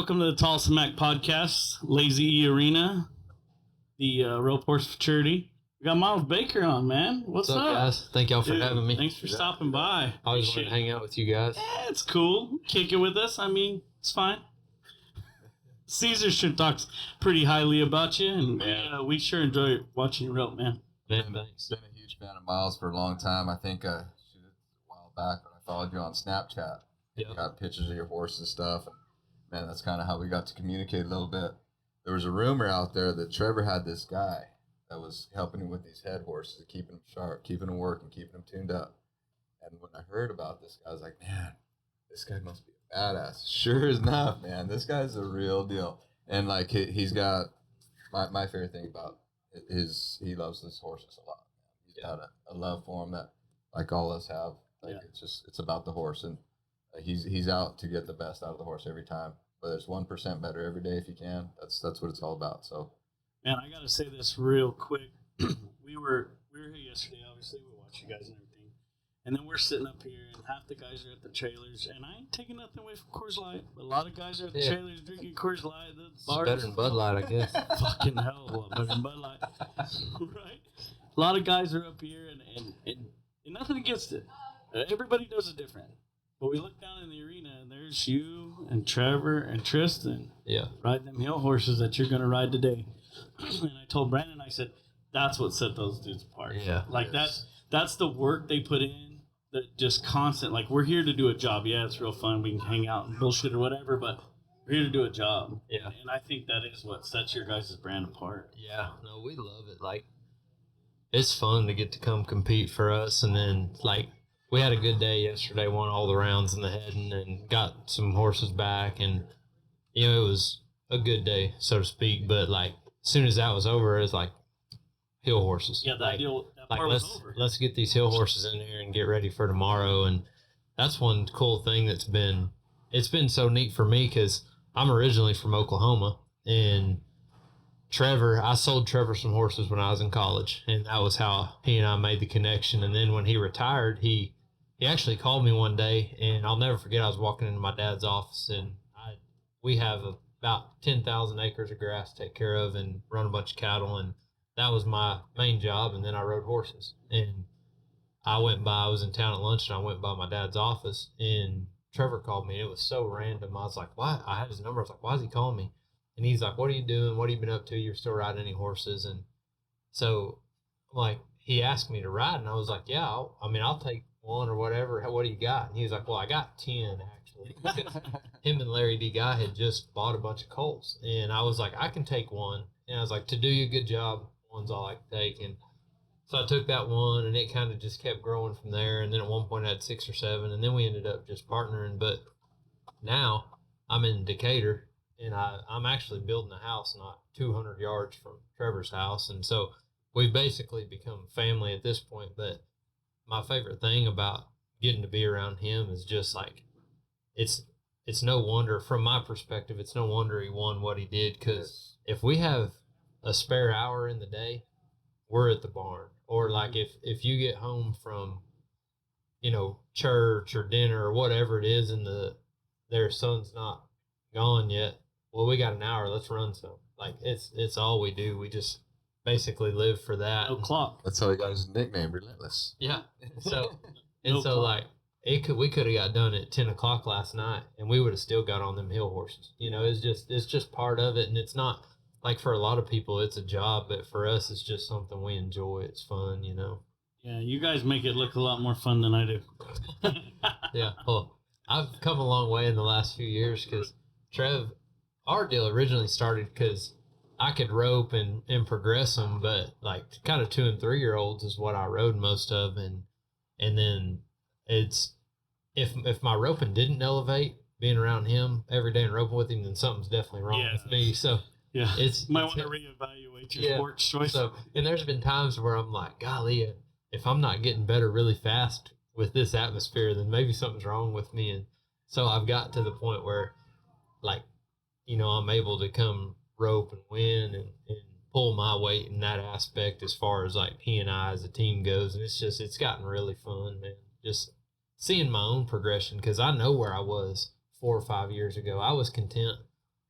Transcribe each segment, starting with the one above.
welcome to the Tolleson-Mack podcast, Lazy E Arena, the rope horse Futurity. We got Miles Baker on, man. What's up, guys? Thank y'all for having me. Thanks for stopping by. I always want to hang out with you guys. Yeah, it's cool. Kick it with us. I mean, it's fine. Caesar sure talks pretty highly about you, and we sure enjoy watching you rope, man. Man, thanks. Been a huge fan of Miles for a long time. I think a while back when I followed you on Snapchat. Yeah. Got pictures of your horse and stuff. And, man, that's kind of how we got to communicate a little bit. There was a rumor out there that Trevor had this guy that was helping him with these head horses, keeping them sharp, keeping them working, keeping them tuned up. And when I heard about this guy, I was like, man, this guy must be a badass. Sure enough, man, this guy's a real deal. And, like, he's got my favorite thing about is he loves his horses a lot. He's got a love for them that, like, all us have. Like, it's about the horse. And he's out to get the best out of the horse every time. Whether it's 1% better every day if you can, that's what it's all about. So, man, I got to say this real quick. we were here yesterday. Obviously, we watched you guys and everything, and then we're sitting up here, and half the guys are at the trailers. And I ain't taking nothing away from Coors Light, but a lot of guys are at the trailers drinking Coors Light. The bars, better than Bud Light, I guess. Fucking hell, a lot better than Bud Light, right? A lot of guys are up here, and nothing against it. Everybody does it different. But we look down in the arena, and there's you and Trevor and Tristan. Yeah. Ride them hill horses that you're going to ride today. And I told Brandon, I said, that's what set those dudes apart. Yeah. Like, that's the work they put in, that just constant. Like, we're here to do a job. Yeah, it's real fun. We can hang out and bullshit or whatever, but we're here to do a job. Yeah. And I think that is what sets your guys' brand apart. Yeah. No, we love it. Like, it's fun to get to come compete for us, and then, like, we had a good day yesterday, won all the rounds in the heading and got some horses back. And, you know, it was a good day, so to speak. But, like, as soon as that was over, it was like hill horses. Yeah, that part was over. Let's get these hill horses in there and get ready for tomorrow. And that's one cool thing it's been so neat for me because I'm originally from Oklahoma. And I sold Trevor some horses when I was in college. And that was how he and I made the connection. And then when he retired, he actually called me one day, and I'll never forget, I was walking into my dad's office, and we have about 10,000 acres of grass to take care of and run a bunch of cattle, and that was my main job, and then I rode horses. And I was in town at lunch, and I went by my dad's office, and Trevor called me, and it was so random. I was like, why? I had his number. I was like, why is he calling me? And he's like, what are you doing? What have you been up to? You're still riding any horses? And so, like, he asked me to ride, and I was like, yeah, I'll take one or whatever. What do you got? And he was like, well, I got 10 actually. Him and Larry D. Guy had just bought a bunch of colts, and I was like, I can take one. And I was like, to do you a good job, one's all I can take. And so I took that one, and it kind of just kept growing from there. And then at one point I had 6 or 7, and then we ended up just partnering. But now I'm in Decatur, and I'm actually building a house not 200 yards from Trevor's house. And so we've basically become family at this point. But my favorite thing about getting to be around him is just like, it's no wonder, from my perspective, it's no wonder he won what he did. Because if we have a spare hour in the day, we're at the barn. Or like if you get home from, you know, church or dinner or whatever it is, and their son's not gone yet, well, we got an hour, let's run some. Like, it's all we do. We just basically live for that. No clock. that's how he got his nickname, Relentless. Yeah. Like, we could have got done at 10 o'clock last night, and we would have still got on them hill horses. You know, it's just part of it. And it's not like, for a lot of people, it's a job, but for us, it's just something we enjoy. It's fun, you know? Yeah, you guys make it look a lot more fun than I do. Yeah. Well, I've come a long way in the last few years because our deal originally started because I could rope and progress them, but like kind of 2 and 3 year olds is what I rode most of. And then it's, if my roping didn't elevate, being around him every day and roping with him, then something's definitely wrong with me. So yeah, might want to reevaluate your sports choice. So, and there's been times where I'm like, golly, if I'm not getting better really fast with this atmosphere, then maybe something's wrong with me. And so I've got to the point where, like, you know, I'm able to come rope and win and pull my weight in that aspect as far as like he and I as a team goes. And it's gotten really fun, man. Just seeing my own progression, because I know where I was 4 or 5 years ago. I was content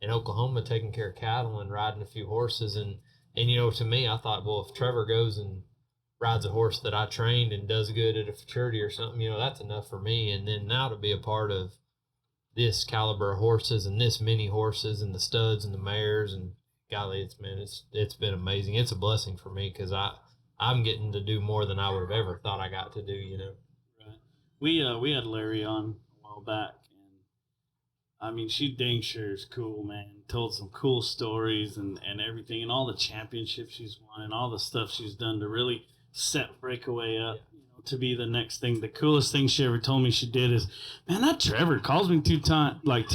in Oklahoma taking care of cattle and riding a few horses. And you know, to me, I thought, well, if Trevor goes and rides a horse that I trained and does good at a Futurity or something, you know, that's enough for me. And then now to be a part of this caliber of horses and this many horses and the studs and the mares, and golly, it's been amazing. It's a blessing for me because I'm getting to do more than I would have ever thought I got to do, you know. Right. We had Larry on a while back, and I mean, she dang sure is cool, man. Told some cool stories and everything, and all the championships she's won and all the stuff she's done to really set Breakaway up, you know, to be the next thing. The coolest thing she ever told me she did is, man, that Trevor calls me too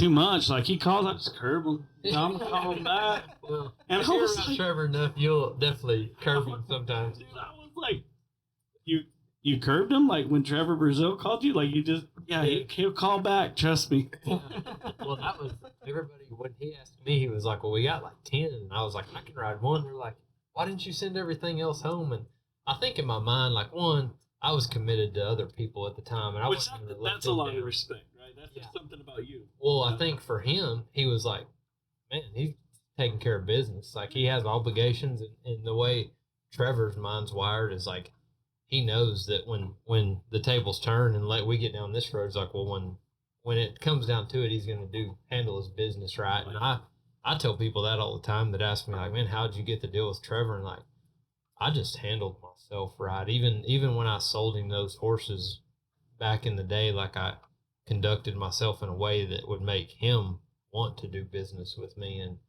much. Like he calls, I just curb him. I'm gonna call him back. Well, And if I you're was around like, Trevor enough, you'll definitely curb him sometimes. dude, I was like, you curbed him like when Trevor Brazil called you, like you just he'll call back. Trust me. Well, that was everybody when he asked me. He was like, "Well, we got like 10," and I was like, "I can ride one." They're like, "Why didn't you send everything else home?" And I think in my mind, like one, I was committed to other people at the time, and I Which wasn't gonna let that's a them lot down. of respect, right? That's just something about you. Well, I think for him, he was like, man, he's taking care of business. Like he has obligations, and the way Trevor's mind's wired is like he knows that when the tables turn and we get down this road, it's like, well, when it comes down to it, he's going to handle his business right. And I tell people that all the time that ask me like, man, how'd you get the deal with Trevor? And like, I just handled myself right. Even when I sold him those horses back in the day, like I conducted myself in a way that would make him want to do business with me. And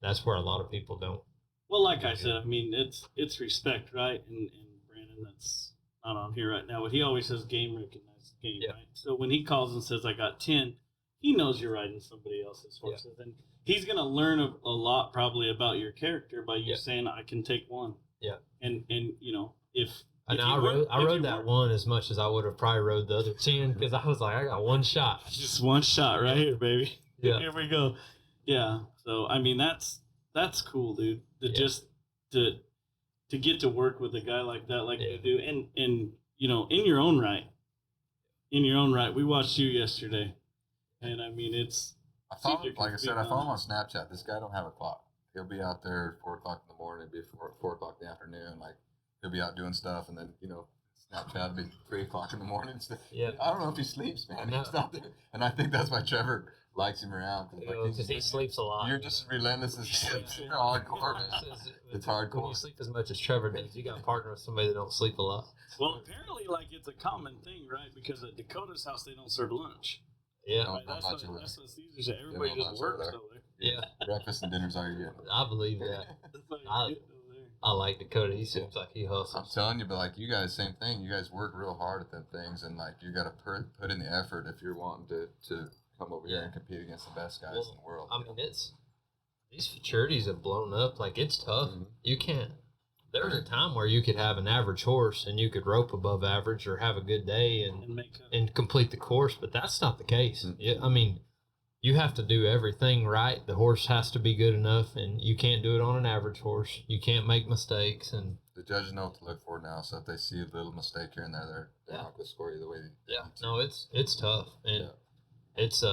that's where a lot of people don't. Well, like I said, I mean, it's respect, right? And Brandon, that's not on here right now, but he always says game recognizes game, right? So when he calls and says, I got 10, he knows you're riding somebody else's horses. And he's going to learn a lot probably about your character by you saying, I can take one. Yeah. And you know, if I rode that one as much as I would have probably rode the other 10 because I was like, I got one shot. Just one shot right here, baby. Yeah. Here we go. Yeah. So, I mean, that's cool, dude. Just to get to work with a guy like that, like you do. And, you know, in your own right, we watched you yesterday. And I mean, I follow him on Snapchat. This guy don't have a clock. He'll be out there 4 o'clock in the morning, before 4 o'clock in the afternoon. Like he'll be out doing stuff, and then Snapchat will be 3 o'clock in the morning. Yeah, I don't know if he sleeps, man. He's out there, and I think that's why Trevor likes him around because he sleeps a lot. You're just relentless as him. You're hardcore, man. It's hardcore. When you sleep as much as Trevor does, you got to partner with somebody that don't sleep a lot. Well, apparently, like it's a common thing, right? Because at Dakota's house, they don't serve lunch. Yeah, right? That's what Caesar said. Everybody just works over there. Yeah, breakfast and dinner's all you're getting. I believe that. I like Dakota. He seems like he hustles. I'm telling you, but like you guys, same thing. You guys work real hard at them things, and like you got to put in the effort if you're wanting to come over here and compete against the best guys in the world. I mean, these Futurities have blown up. Like it's tough. Mm-hmm. You can't. There was a time where you could have an average horse and you could rope above average or have a good day and complete the course, but that's not the case. Mm-hmm. I mean, you have to do everything right. The horse has to be good enough, and you can't do it on an average horse. You can't make mistakes. And the judges know what to look for now, so if they see a little mistake here and there, they're not going to score you the way they need to. No, it's tough. And it's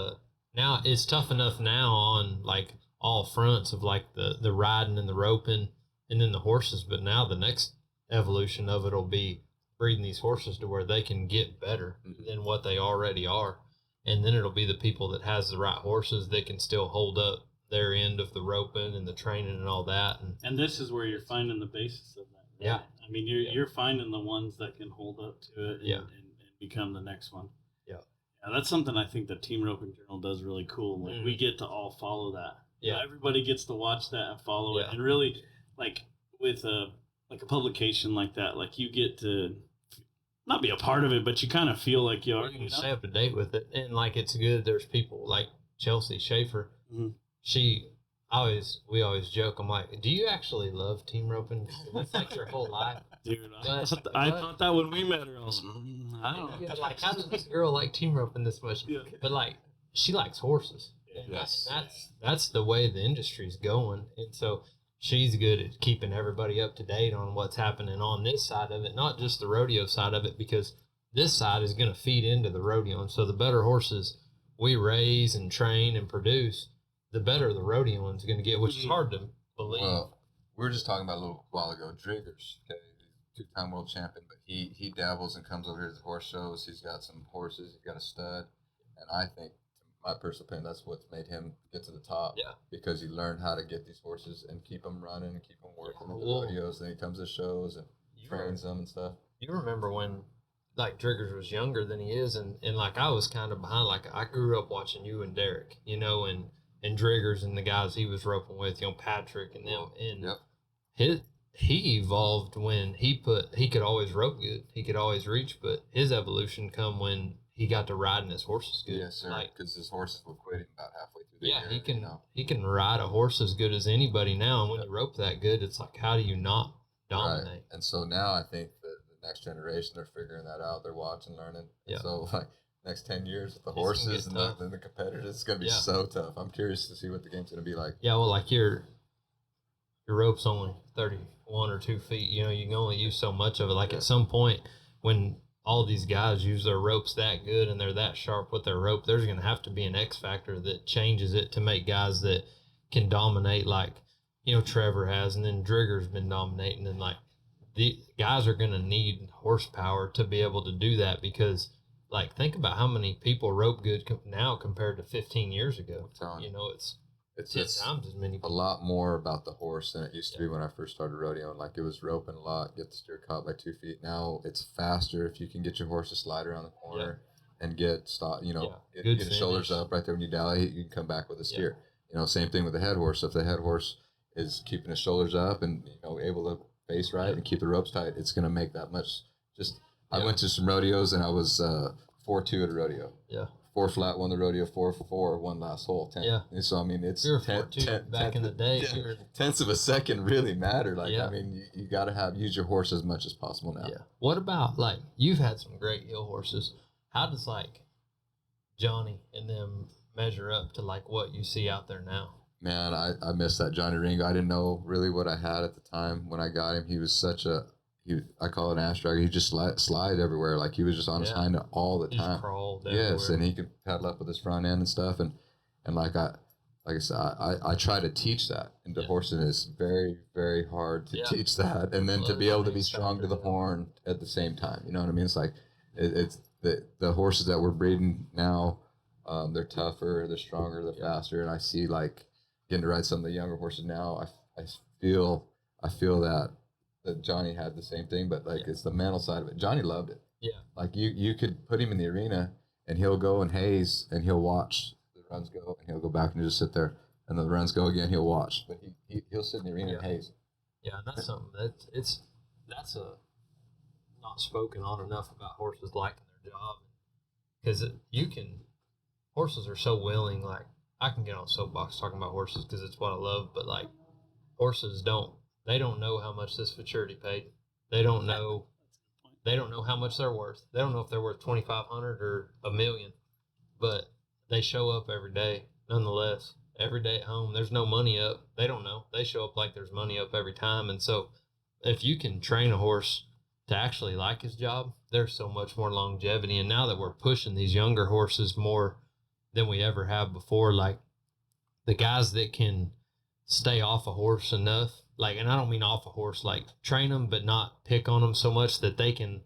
now it's tough enough now on like all fronts of like the riding and the roping and then the horses, but now the next evolution of it will be breeding these horses to where they can get better than what they already are. And then it'll be the people that has the right horses that can still hold up their end of the roping and the training and all that. And this is where you're finding the basis of that. Right? Yeah. I mean, you're finding the ones that can hold up to it and become the next one. Yeah. Yeah, that's something I think the Team Roping Journal does really cool. Like we get to all follow that. Yeah. Everybody gets to watch that and follow it. And really, like with a publication like that, like you get to not be a part of it, but you kind of feel like you are. You can stay up to date with it, and like it's good. There's people like Chelsea Schaefer. Mm-hmm. We always joke. I'm like, do you actually love team roping? That's like your whole life, dude. I thought that when we met her, I was, I don't know. Yeah, like, how does this girl like team roping this much? Yeah. But like, she likes horses. Yes. That's the way the industry's going, and so she's good at keeping everybody up to date on what's happening on this side of it, not just the rodeo side of it, because this side is going to feed into the rodeo. And so the better horses we raise and train and produce, the better the rodeoing's going to get, which is hard to believe. Well, we were just talking about a little while ago, Driggers, okay, two-time world champion, but he dabbles and comes over here to the horse shows. He's got some horses. He's got a stud, and I think, my personal opinion, that's what's made him get to the top. Yeah. Because he learned how to get these horses and keep them running and keep them working at the rodeos. Then he comes to shows and trains them and stuff. You remember when, like, Driggers was younger than he is, and like, I was kind of behind. Like, I grew up watching you and Derek, you know, and Driggers and the guys he was roping with, you know, Patrick and them. And he evolved when he could always rope good. He could always reach, but his evolution come when he got to riding his horses good. Yes, sir. Because his horses would quit him about halfway through the year. He can ride a horse as good as anybody now. And when you rope that good, it's like, how do you not dominate? Right. And so now I think that the next generation, they're figuring that out. They're watching, learning. Yeah. So like next 10 years with the horses and the competitors, it's going to be so tough. I'm curious to see what the game's going to be like. Yeah, well, like your rope's only 31 or 2 feet. You know, you can only use so much of it. Like at some point when all these guys use their ropes that good and they're that sharp with their rope, there's going to have to be an X factor that changes it to make guys that can dominate, like, you know, Trevor has, and then Drigger's been dominating, and like the guys are going to need horsepower to be able to do that, because like, think about how many people rope good now compared to 15 years ago. You know, it's 10 times as many people. A lot more about the horse than it used to be when I first started rodeoing. Like, it was roping a lot, get the steer caught by 2 feet. Now it's faster if you can get your horse to slide around the corner and get the shoulders up right there when you dally. You can come back with a steer. You know, same thing with the head horse. If the head horse is keeping his shoulders up and, you know, able to face right and keep the ropes tight, it's going to make that much. I went to some rodeos and I was 4-2 at a rodeo. Yeah. 4 flat, won the rodeo, 4-4, one last hole, 10. Yeah. And so, I mean, it's 10 back in the day. Tenths of a second really matter. Like, I mean, you got to use your horse as much as possible now. Yeah. What about, like, you've had some great hill horses. How does, like, Johnny and them measure up to, like, what you see out there now? Man, I miss that Johnny Ringo. I didn't know really what I had at the time when I got him. He was such I call it an ass dragger. He just slide everywhere. Like, he was just on his hind all the time. Just crawled everywhere. Yes, and he could paddle up with his front end and stuff. And like I said, I try to teach that into horsing. It's very, very hard to teach that, and then to be able to be strong to the horn at the same time. You know what I mean? It's like it's the horses that we're breeding now. They're tougher, they're stronger, they're faster, and I see, like, getting to ride some of the younger horses now. I feel that Johnny had the same thing, but like it's the mental side of it. Johnny loved it. Yeah. Like you could put him in the arena and he'll go and haze and he'll watch the runs go and he'll go back and just sit there and the runs go again. He'll watch, but he'll sit in the arena and haze. Yeah, and that's something that's a not spoken on enough about horses liking their job, because horses are so willing. Like, I can get on a soapbox talking about horses because it's what I love, but like, horses don't know how much this Futurity paid. They don't know how much they're worth. They don't know if they're worth $2,500 or $1 million, but they show up every day nonetheless. Every day at home, there's no money up. They don't know. They show up like there's money up every time. And so if you can train a horse to actually like his job, there's so much more longevity. And now that we're pushing these younger horses more than we ever have before, like the guys that can stay off a horse enough, like, and I don't mean off a horse, like train them but not pick on them so much that they can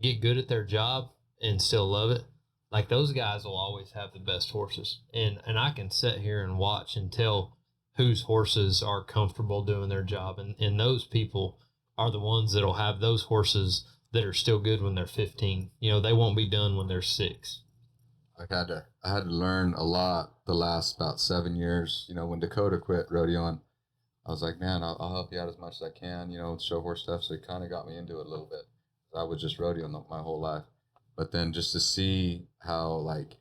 get good at their job and still love it. Like, those guys will always have the best horses. And I can sit here and watch and tell whose horses are comfortable doing their job. And those people are the ones that'll have those horses that are still good when they're 15. You know, they won't be done when they're 6. I had to learn a lot the last about 7 years. You know, when Dakota quit rodeoing, I was like, man, I'll help you out as much as I can, you know, show horse stuff. So it kind of got me into it a little bit. I was just rodeoing my whole life. But then just to see how, like,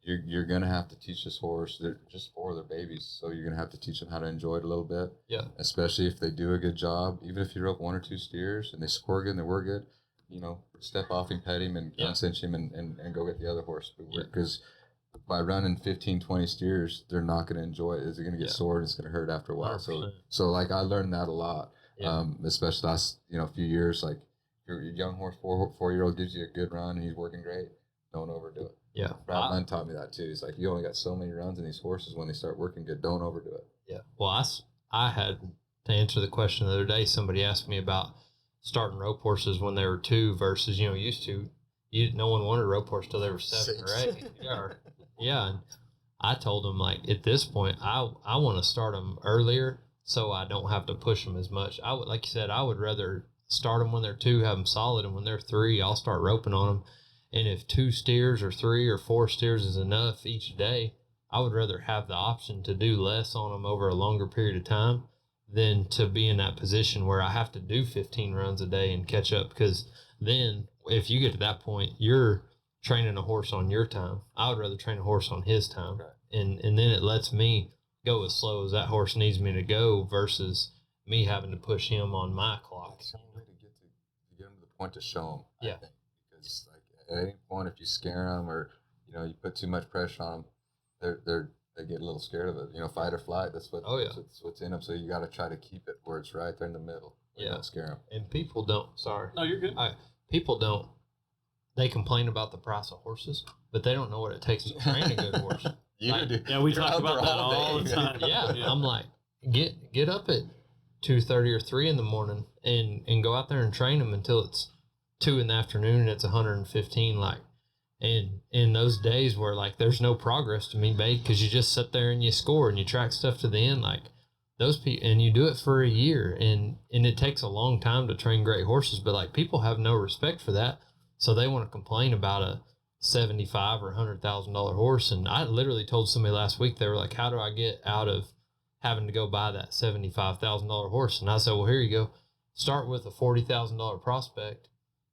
you're going to have to teach this horse, they're just for their babies. So you're going to have to teach them how to enjoy it a little bit. Yeah. Especially if they do a good job. Even if you rope 1 or 2 steers and they score good and they work good, you know, step off and pet him and cinch him and go get the other horse. Because by running 15, 20 steers, they're not going to enjoy it. They're going to get sore and it's going to hurt after a while. 100%. So like, I learned that a lot, especially last, few years. Like, your young horse, 4-year-old gives you a good run and he's working great. Don't overdo it. Yeah. Rob Lund taught me that too. He's like, you only got so many runs in these horses. When they start working good, don't overdo it. Yeah. Well, I had to answer the question the other day. Somebody asked me about starting rope horses when they were 2 versus, used to. No one wanted a rope horse till they were 7 or 8. Yeah. And I told them, like, at this point, I want to start them earlier so I don't have to push them as much. I would, like you said, I would rather start them when they're 2, have them solid, and when they're 3, I'll start roping on them. And if 2 steers or 3 or 4 steers is enough each day, I would rather have the option to do less on them over a longer period of time than to be in that position where I have to do 15 runs a day and catch up. Because then if you get to that point, you're training a horse on your time. I would rather train a horse on his time. Right. And then it lets me go as slow as that horse needs me to go versus me having to push him on my clock. It's the only way to get him to the point to show him. Yeah. I think. Because like at any point, if you scare them or you put too much pressure on them, they get a little scared of it. Fight or flight. That's what. That's what's in them. So you got to try to keep it where it's right there in the middle. Yeah. Don't scare them. And people don't. Sorry. No, you're good. People don't. They complain about the price of horses, but they don't know what it takes to train a good horse. Do. Yeah, we talk about that all the time. Yeah. I'm like, get up at 2:30 or 3 in the morning and go out there and train them until it's 2 in the afternoon and it's 115. Like, and in those days where like there's no progress to be made because you just sit there and you score and you track stuff to the end, like those people, and you do it for a year, and it takes a long time to train great horses, but like people have no respect for that, so they want to complain about a $75,000 or $100,000 horse. And I literally told somebody last week, they were like, how do I get out of having to go buy that $75,000 horse? And I said, well, here you go. Start with a $40,000 prospect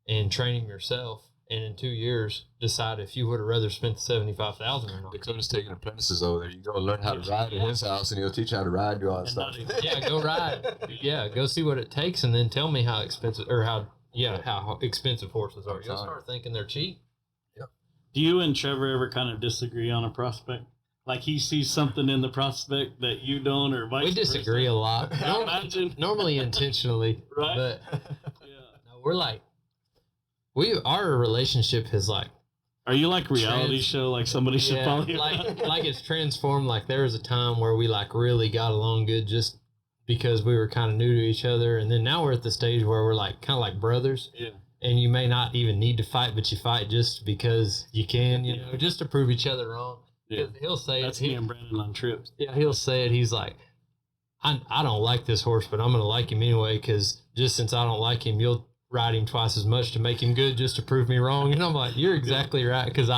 and train him yourself. And in 2 years, decide if you would have rather spent the $75,000 or not. Dakota's taking apprentices over there. You go learn how to ride at his house, and he'll teach you how to ride and do all that stuff. Yeah, go ride. Yeah, go see what it takes, and then tell me how expensive horses are. You'll start thinking they're cheap. Yep. Do you and Trevor ever kind of disagree on a prospect? Like he sees something in the prospect that you don't, or vice versa? We disagree a lot. Normally intentionally, right? But yeah, no, we're like, our relationship is like. Are you like reality show? Like somebody should follow you? Like it's transformed. Like there was a time where we like really got along good just because we were kind of new to each other, and then now we're at the stage where we're like kind of like brothers. Yeah. And you may not even need to fight, but you fight just because you can, just to prove each other wrong. Yeah. He'll say that's me and Brandon on trips. Yeah, he'll say it. He's like, I don't like this horse, but I'm going to like him anyway because just since I don't like him, you'll ride him twice as much to make him good just to prove me wrong. And I'm like, you're exactly right, because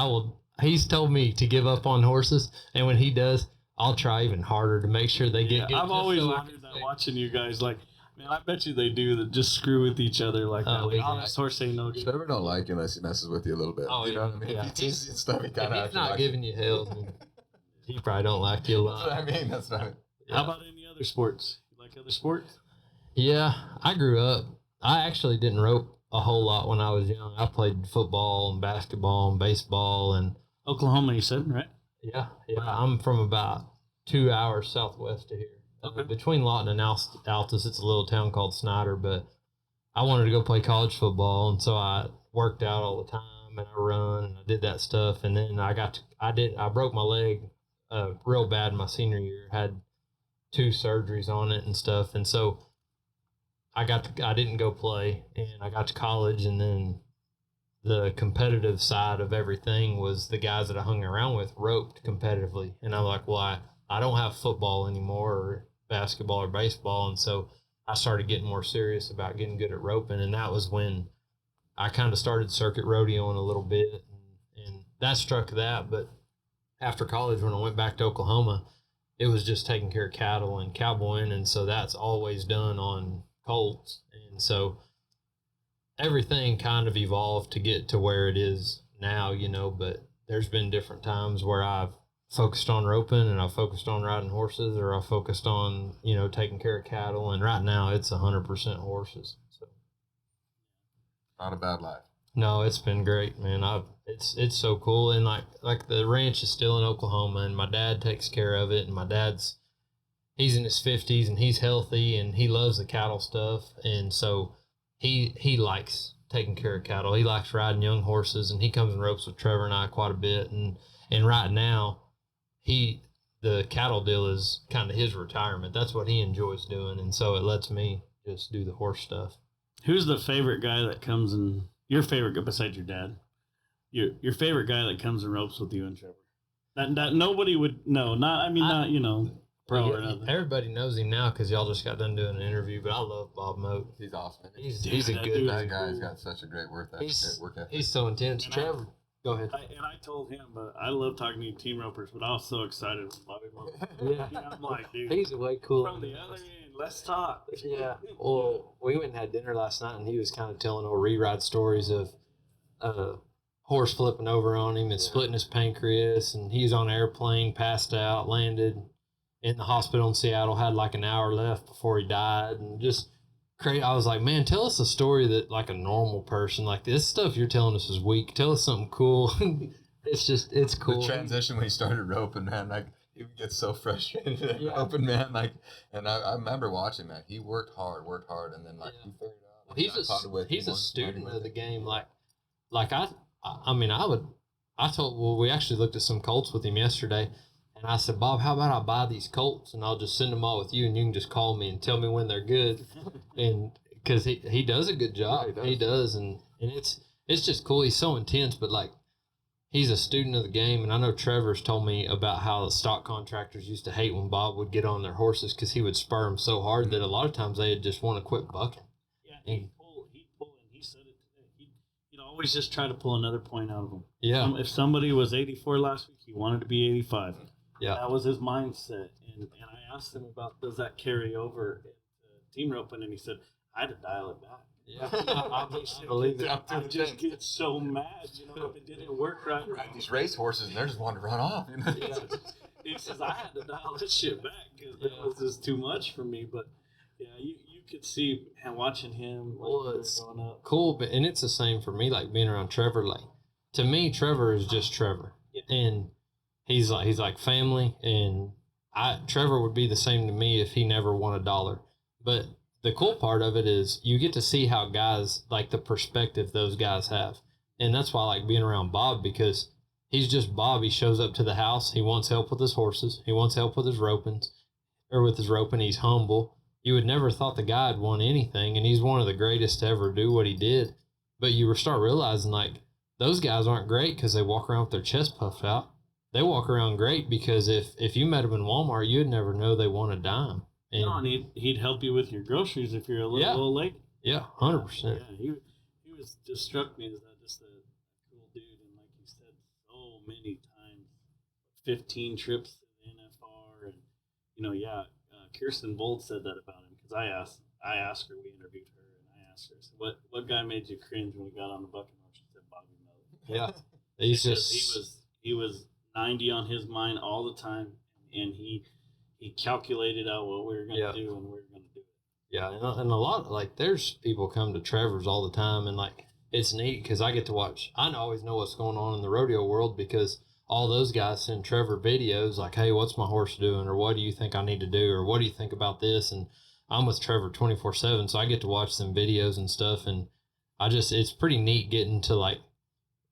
he's told me to give up on horses, and when he does, I'll try even harder to make sure they get good. I've always wondered that watching you guys, like, man, I bet you they do that, just screw with each other like that. Like, this horse ain't no good. Trevor don't like you unless he messes with you a little bit. Oh, you know what I mean? Yeah. If he teases you and stuff, he kind of If he's not giving you hell, then he probably don't like you a lot. That's what I mean. That's right. Yeah. How about any other sports? You like other sports? Yeah, I grew up. I actually didn't rope a whole lot when I was young. I played football and basketball and baseball and Oklahoma, you said, right? Yeah. I'm from about 2 hours southwest of here. Okay. Between Lawton and Altus, it's a little town called Snyder. But I wanted to go play college football, and so I worked out all the time, and I run and I did that stuff. And then I broke my leg real bad my senior year. Had 2 surgeries on it and stuff, and so I didn't go play, and I got to college, and then the competitive side of everything was the guys that I hung around with roped competitively. And I'm like, well, I don't have football anymore or basketball or baseball. And so I started getting more serious about getting good at roping. And that was when I kind of started circuit rodeoing a little bit, and that struck that. But after college, when I went back to Oklahoma, it was just taking care of cattle and cowboying. And so that's always done on colts. And so everything kind of evolved to get to where it is now, but there's been different times where I've focused on roping and I've focused on riding horses, or I focused on, taking care of cattle. And right now it's 100% horses. So not a bad life. No, it's been great, man. It's so cool. And like the ranch is still in Oklahoma, and my dad takes care of it. And my he's in his 50s and he's healthy and he loves the cattle stuff. And so he likes taking care of cattle. He likes riding young horses, and he comes and ropes with Trevor and I quite a bit. And right now, the cattle deal is kind of his retirement. That's what he enjoys doing, and so it lets me just do the horse stuff. Who's the favorite guy that comes and your favorite guy besides your dad? Your favorite guy that comes and ropes with you and Trevor? That nobody would know. Not pro or nothing. Everybody knows him now because y'all just got done doing an interview. But I love Bob Moat. He's awesome. He's a good. That guy's got such a great work ethic. He's so intense. And Trevor, go ahead. I told him, but I love talking to team ropers. But I was so excited with Bobby Moat. Yeah, I'm like, dude, he's way cool. From the other end, let's talk. Yeah. Well, we went and had dinner last night, and he was kind of telling old re-ride stories of horse flipping over on him and splitting his pancreas, and he was on an airplane, passed out, landed in the hospital in Seattle, had like an hour left before he died, and just crazy. I was like, man, tell us a story that like a normal person, like this stuff you're telling us is weak. Tell us something cool. It's cool. The transition when he started roping, man, like he would get so frustrated roping, man. Like, and I remember watching, man. He worked hard, and then like he figured it out. He's a student of the game. We actually looked at some colts with him yesterday, and I said, Bob, how about I buy these colts and I'll just send them all with you, and you can just call me and tell me when they're good. And because he does a good job. Yeah, he does. And it's just cool. He's so intense, but like he's a student of the game. And I know Trevor's told me about how the stock contractors used to hate when Bob would get on their horses because he would spur them so hard that a lot of times they'd just want to quit bucking. Yeah, he'd pull, and he said it today. He'd always just try to pull another point out of them. Yeah. If somebody was 84 last week, he wanted to be 85. Yeah. That was his mindset. And I asked him about, does that carry over at team roping? And he said, I had to dial it back. Yeah, I believe it. I just get so mad, if it didn't work right. These race horses, and they're just wanting to run off. Yeah. He says, I had to dial this shit back because it was just too much for me. But, yeah, you could see and watching him it's growing up. Cool, but and it's the same for me, like being around Trevor. Like, to me, Trevor is just Trevor. Yeah. And he's like family, and Trevor would be the same to me if he never won $1. But the cool part of it is you get to see how guys, like the perspective those guys have. And that's why I like being around Bob, because he's just Bob. He shows up to the house. He wants help with his horses. He wants help with his roping. He's humble. You would never thought the guy had won anything, and he's one of the greatest to ever do what he did. But you start realizing, like, those guys aren't great because they walk around with their chest puffed out. They walk around great because if you met them in Walmart, you'd never know they won a dime. And he'd help you with your groceries if you're a little old lady. Yeah, 100%. Yeah, he was just struck me as just a cool dude, and like you said, so many times, 15 trips to the NFR, and Kirsten Bold said that about him because I asked her, we interviewed her, and I asked her, I said, what guy made you cringe when we got on the bucking horse? She said Bobby Moat. Yeah, he was 90 on his mind all the time, and he calculated out what we were going to do, and we were going to do it. Yeah, and a lot, like, there's people come to Trevor's all the time, and, like, it's neat because I get to watch. I always know what's going on in the rodeo world because all those guys send Trevor videos like, hey, what's my horse doing, or what do you think I need to do, or what do you think about this? And I'm with Trevor 24/7, so I get to watch some videos and stuff, and it's pretty neat getting to, like,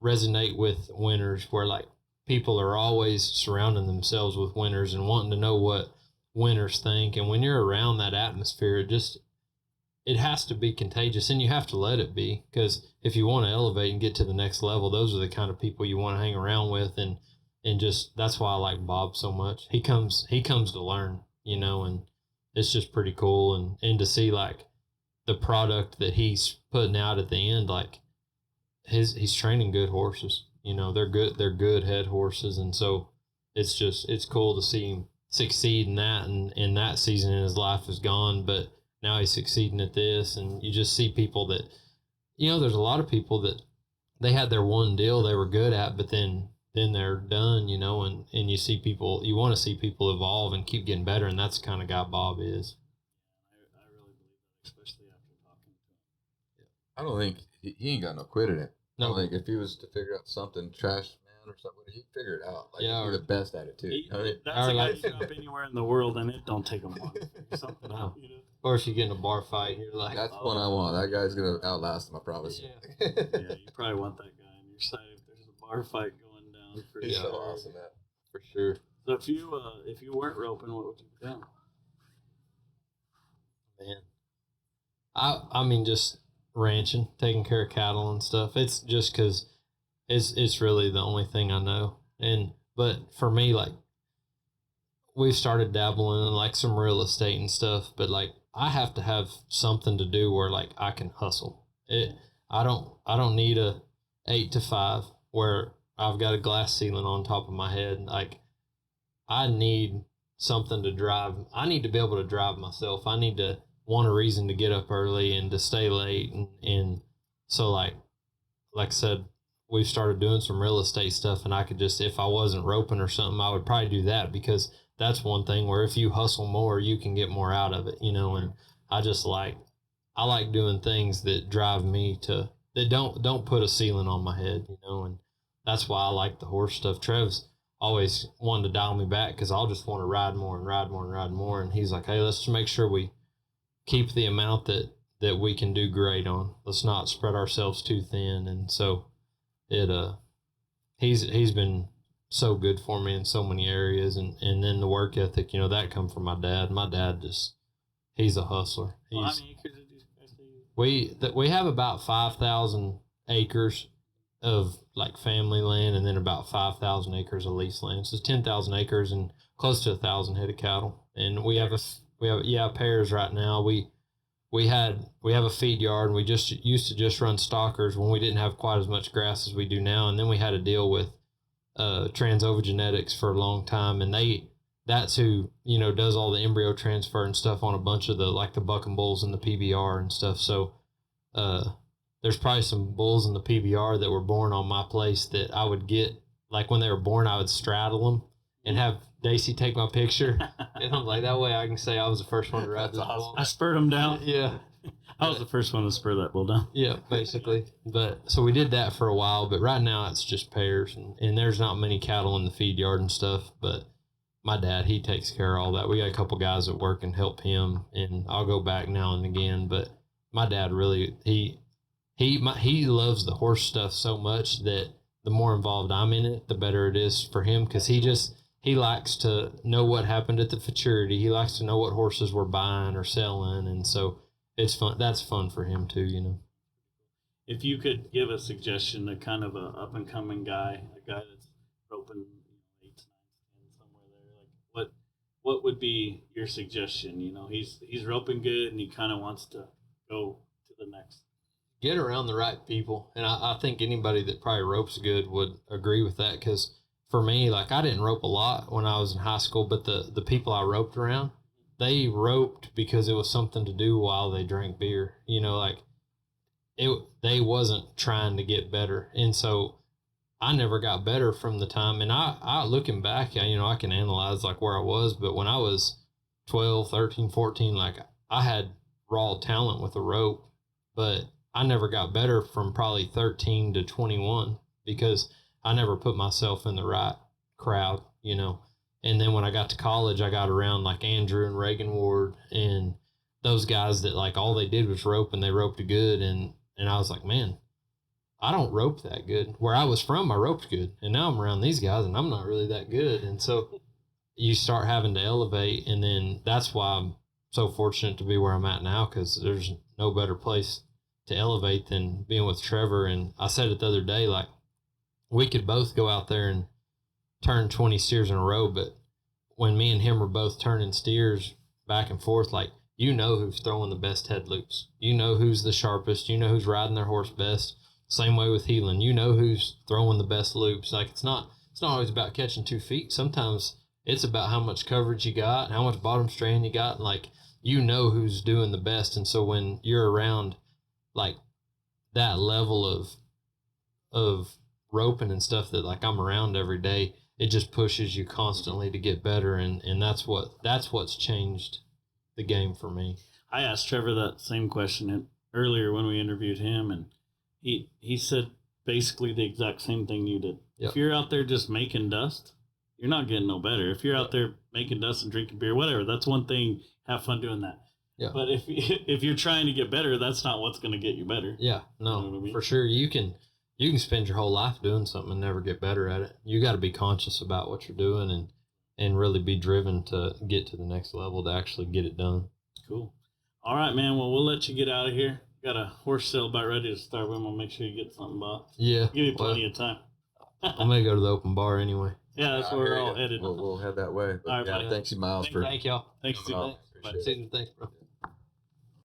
resonate with winners where, like, people are always surrounding themselves with winners and wanting to know what winners think. And when you're around that atmosphere, it has to be contagious, and you have to let it be, because if you want to elevate and get to the next level, those are the kind of people you want to hang around with. And just, that's why I like Bob so much. He comes to learn, and it's just pretty cool. And to see, like, the product that he's putting out at the end, like, he's training good horses. They're good head horses. And so it's cool to see him succeed in that. And that season in his life is gone, but now he's succeeding at this. And you just see people that, there's a lot of people that they had their one deal they were good at, but then they're done, and you see people, you want to see people evolve and keep getting better. And that's the kind of guy Bob is. I really believe that, especially after talking to him. I don't think he ain't got no quit in it. No. I think if he was to figure out something, trash man or something, he'd figure it out. Like, he'd be the best at it too. That's a guy you drop anywhere in the world, and it don't take him long to figure something out. Or if you get in a bar fight, you're like, That's one I want. That guy's gonna outlast him, I promise. Yeah. Yeah, you probably want that guy on your side if there's a bar fight going down for He's sure. so awesome, man. for sure. So if you weren't roping, what would you be doing? Man. I mean, just ranching, taking care of cattle and stuff. It's just because it's really the only thing I know. But for me, like, we've started dabbling in like some real estate and stuff, but like I have to have something to do where like I can hustle. I don't need a 8 to 5 where I've got a glass ceiling on top of my head. Like, I need something to drive. I need to be able to drive myself. I need to want a reason to get up early and to stay late. And so like I said, we've started doing some real estate stuff, and I could just, if I wasn't roping or something, I would probably do that, because that's one thing where if you hustle more, you can get more out of it, you know. And I like doing things that drive me to, that don't put a ceiling on my head, you know. And that's why I like the horse stuff. Trev's always wanted to dial me back because I'll just want to ride more and ride more and ride more. And he's like, hey, let's just make sure we keep the amount that we can do great on. Let's not spread ourselves too thin. And so he's been so good for me in so many areas. And then the work ethic, you know, that come from my dad. My dad he's a hustler. Well, how many acres did you guys do? We have about 5,000 acres of like family land, and then about 5,000 acres of lease land. So it's 10,000 acres and close to 1,000 head of cattle. And we have pairs right now. We have a feed yard, and we used to just run stockers when we didn't have quite as much grass as we do now. And then we had to deal with Transova Genetics for a long time, and that's who, you know, does all the embryo transfer and stuff on a bunch of the bucking bulls and the PBR and stuff. So there's probably some bulls in the PBR that were born on my place that I would get, like when they were born, I would straddle them and have Daisy take my picture. And I'm like, that way I can say I was the first one to ride this bull. I spurred him down. Yeah. I was the first one to spur that bull down. Yeah, basically. But so we did that for a while, but right now it's just pairs, and there's not many cattle in the feed yard and stuff. But my dad, he takes care of all that. We got a couple guys that work and help him, and I'll go back now and again. But my dad really, he loves the horse stuff so much that the more involved I'm in it, the better it is for him, because he likes to know what happened at the Futurity. He likes to know what horses we're buying or selling, and so it's fun. That's fun for him too, you know. If you could give a suggestion, a kind of a up and coming guy, a guy that's roping 8, 9, 10, somewhere there, like what would be your suggestion? You know, he's roping good and he kind of wants to go to the next. Get around the right people, and I think anybody that probably ropes good would agree with that, because for me, like, I didn't rope a lot when I was in high school, but the people I roped around, they roped because it was something to do while they drank beer. You know, like, they wasn't trying to get better. And so I never got better from the time. And I looking back, you know, I can analyze like where I was, but when I was 12, 13, 14, like, I had raw talent with a rope, but I never got better from probably 13 to 21 because I never put myself in the right crowd, you know. And then when I got to college, I got around like Andrew and Reagan Ward and those guys that like all they did was rope, and they roped good. And I was like, man, I don't rope that good. Where I was from, I roped good. And now I'm around these guys and I'm not really that good. And so you start having to elevate. And then that's why I'm so fortunate to be where I'm at now, because there's no better place to elevate than being with Trevor. And I said it the other day, like, we could both go out there and turn 20 steers in a row, but when me and him are both turning steers back and forth, like, you know who's throwing the best head loops. You know who's the sharpest. You know who's riding their horse best. Same way with heeling. You know who's throwing the best loops. Like, it's not always about catching 2 feet. Sometimes it's about how much coverage you got, how much bottom strain you got, and like, you know who's doing the best. And so when you're around like that level of roping and stuff that like I'm around every day, it just pushes you constantly to get better. And that's what's changed the game for me. I asked Trevor that same question earlier when we interviewed him, and he said basically the exact same thing you did. Yep. If you're out there just making dust, you're not getting no better. If you're out there making dust and drinking beer, whatever, that's one thing. Have fun doing that. Yeah. But if you're trying to get better, that's not what's going to get you better. Yeah, no, You know what I mean? for sure. You can spend your whole life doing something and never get better at it. You got to be conscious about what you're doing and really be driven to get to the next level to actually get it done. Cool. All right, man. Well, we'll let you get out of here. Got a horse sale about ready to start. We're going to make sure you get something bought. Yeah. Give you plenty of time. I'm going to go to the open bar anyway. Yeah, that's where we're all headed. We'll head that way. But All right, buddy. thanks you, Miles, Thank y'all. Thanks, coming dude. on. Appreciate it. Thanks, bro.